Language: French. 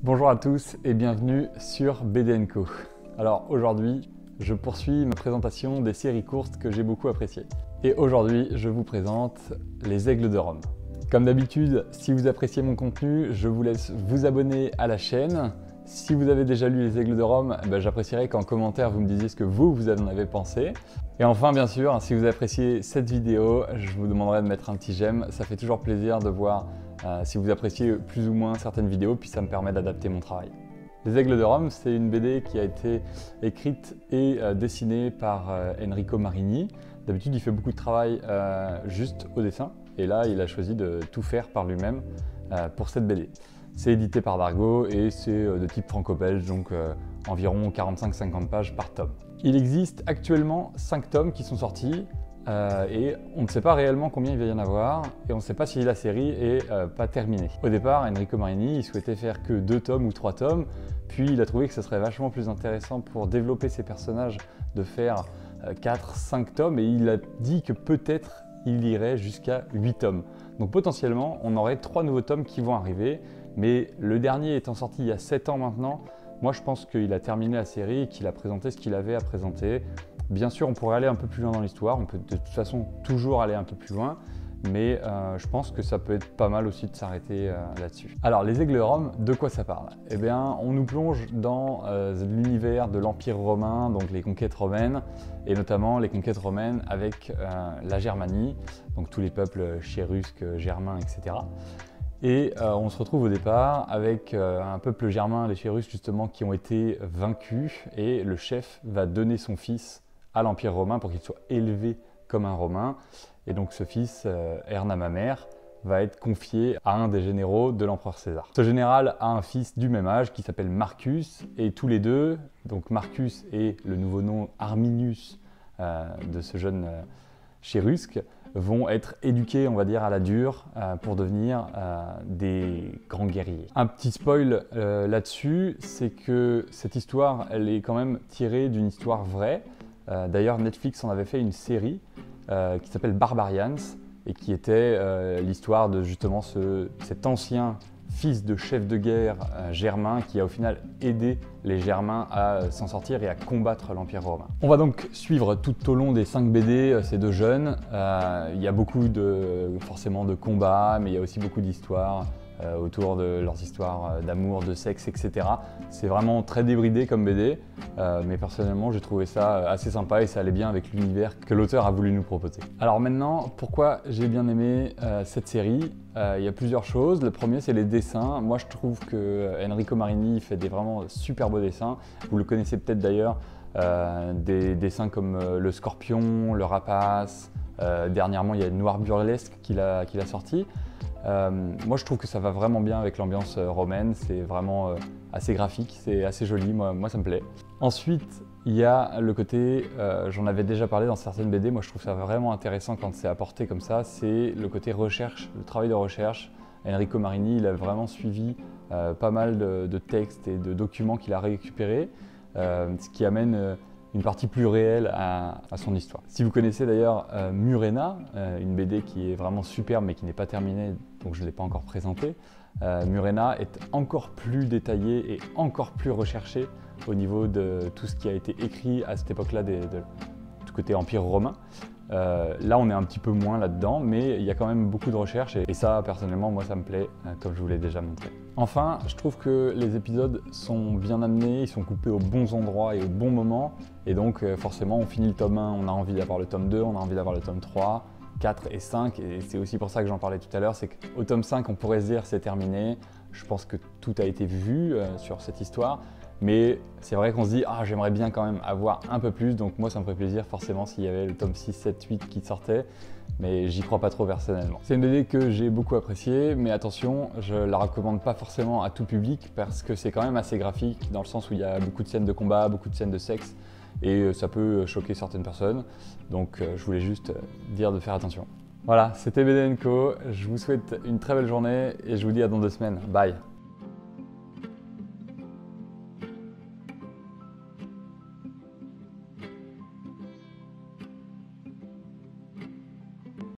Bonjour à tous et bienvenue sur BD & Co. Alors aujourd'hui, je poursuis ma présentation des séries courtes que j'ai beaucoup appréciées. Et aujourd'hui, je vous présente Les Aigles de Rome. Comme d'habitude, si vous appréciez mon contenu, je vous laisse vous abonner à la chaîne. Si vous avez déjà lu Les Aigles de Rome, j'apprécierais qu'en commentaire vous me disiez ce que vous en avez pensé. Et enfin, bien sûr, si vous appréciez cette vidéo, je vous demanderai de mettre un petit j'aime. Ça fait toujours plaisir de voir si vous appréciez plus ou moins certaines vidéos, puis ça me permet d'adapter mon travail. Les Aigles de Rome, c'est une BD qui a été écrite et dessinée par Enrico Marini. D'habitude, il fait beaucoup de travail juste au dessin, et là, il a choisi de tout faire par lui-même pour cette BD. C'est édité par Dargaud et c'est de type franco-belge, donc environ 45-50 pages par tome. Il existe actuellement 5 tomes qui sont sortis et on ne sait pas réellement combien il va y en avoir et on ne sait pas si la série est pas terminée. Au départ, Enrico Marini il souhaitait faire que 2 tomes ou 3 tomes, puis il a trouvé que ce serait vachement plus intéressant pour développer ses personnages de faire 4-5 tomes et il a dit que peut-être il irait jusqu'à 8 tomes. Donc potentiellement, on aurait 3 nouveaux tomes qui vont arriver, mais le dernier étant sorti il y a 7 ans maintenant, moi je pense qu'il a terminé la série et qu'il a présenté ce qu'il avait à présenter. Bien sûr, on pourrait aller un peu plus loin dans l'histoire, on peut de toute façon toujours aller un peu plus loin, mais je pense que ça peut être pas mal aussi de s'arrêter là-dessus. Alors, Les Aigles de Rome, de quoi ça parle? Eh bien, on nous plonge dans l'univers de l'Empire romain, donc les conquêtes romaines, et notamment les conquêtes romaines avec la Germanie, donc tous les peuples chérusques, germains, etc. Et on se retrouve au départ avec un peuple germain, les Chérusques justement, qui ont été vaincus, et le chef va donner son fils à l'Empire romain pour qu'il soit élevé comme un Romain. Et donc ce fils, Ernamamer, va être confié à un des généraux de l'empereur César. Ce général a un fils du même âge qui s'appelle Marcus, et tous les deux, donc Marcus et le nouveau nom Arminius de ce jeune chérusque, vont être éduqués, on va dire, à la dure pour devenir des grands guerriers. Un petit spoil là-dessus, c'est que cette histoire, elle est quand même tirée d'une histoire vraie. D'ailleurs, Netflix en avait fait une série qui s'appelle Barbarians et qui était l'histoire de justement cet ancien fils de chef de guerre germain qui a au final aidé les Germains à s'en sortir et à combattre l'Empire romain. On va donc suivre tout au long des 5 BD ces deux jeunes. Il y a beaucoup forcément de combats, mais il y a aussi beaucoup d'histoires autour de leurs histoires d'amour, de sexe, etc. C'est vraiment très débridé comme BD, mais personnellement j'ai trouvé ça assez sympa et ça allait bien avec l'univers que l'auteur a voulu nous proposer. Alors maintenant, pourquoi j'ai bien aimé cette série? Il y a plusieurs choses. Le premier, c'est les dessins. Moi je trouve que Enrico Marini fait des vraiment super beaux dessins. Vous le connaissez peut-être d'ailleurs, des dessins comme le Scorpion, le Rapace. Dernièrement, il y a Noir Burlesque qu'il a sorti. Moi je trouve que ça va vraiment bien avec l'ambiance romaine, c'est vraiment assez graphique, c'est assez joli, moi ça me plaît. Ensuite, il y a le côté, j'en avais déjà parlé dans certaines BD, moi je trouve ça vraiment intéressant quand c'est apporté comme ça, c'est le côté recherche, le travail de recherche. Enrico Marini, il a vraiment suivi pas mal de textes et de documents qu'il a récupérés, ce qui amène une partie plus réelle à son histoire. Si vous connaissez d'ailleurs Murena, une BD qui est vraiment superbe mais qui n'est pas terminée, donc je ne l'ai pas encore présentée, Murena est encore plus détaillée et encore plus recherchée au niveau de tout ce qui a été écrit à cette époque-là du côté Empire romain. Là, on est un petit peu moins là-dedans, mais il y a quand même beaucoup de recherches et ça, personnellement, moi, ça me plaît, comme je vous l'ai déjà montré. Enfin, je trouve que les épisodes sont bien amenés, ils sont coupés aux bons endroits et aux bons moments, et donc forcément, on finit le tome 1, on a envie d'avoir le tome 2, on a envie d'avoir le tome 3, 4 et 5, et c'est aussi pour ça que j'en parlais tout à l'heure, c'est qu'au tome 5, on pourrait se dire c'est terminé, je pense que tout a été vu sur cette histoire, mais c'est vrai qu'on se dit « Ah, j'aimerais bien quand même avoir un peu plus », donc moi ça me ferait plaisir forcément s'il y avait le tome 6, 7, 8 qui sortait, mais j'y crois pas trop personnellement. C'est une BD que j'ai beaucoup appréciée, mais attention, je la recommande pas forcément à tout public parce que c'est quand même assez graphique, dans le sens où il y a beaucoup de scènes de combat, beaucoup de scènes de sexe, et ça peut choquer certaines personnes, donc je voulais juste dire de faire attention. Voilà, c'était BD & Co, je vous souhaite une très belle journée et je vous dis à dans 2 semaines. Bye!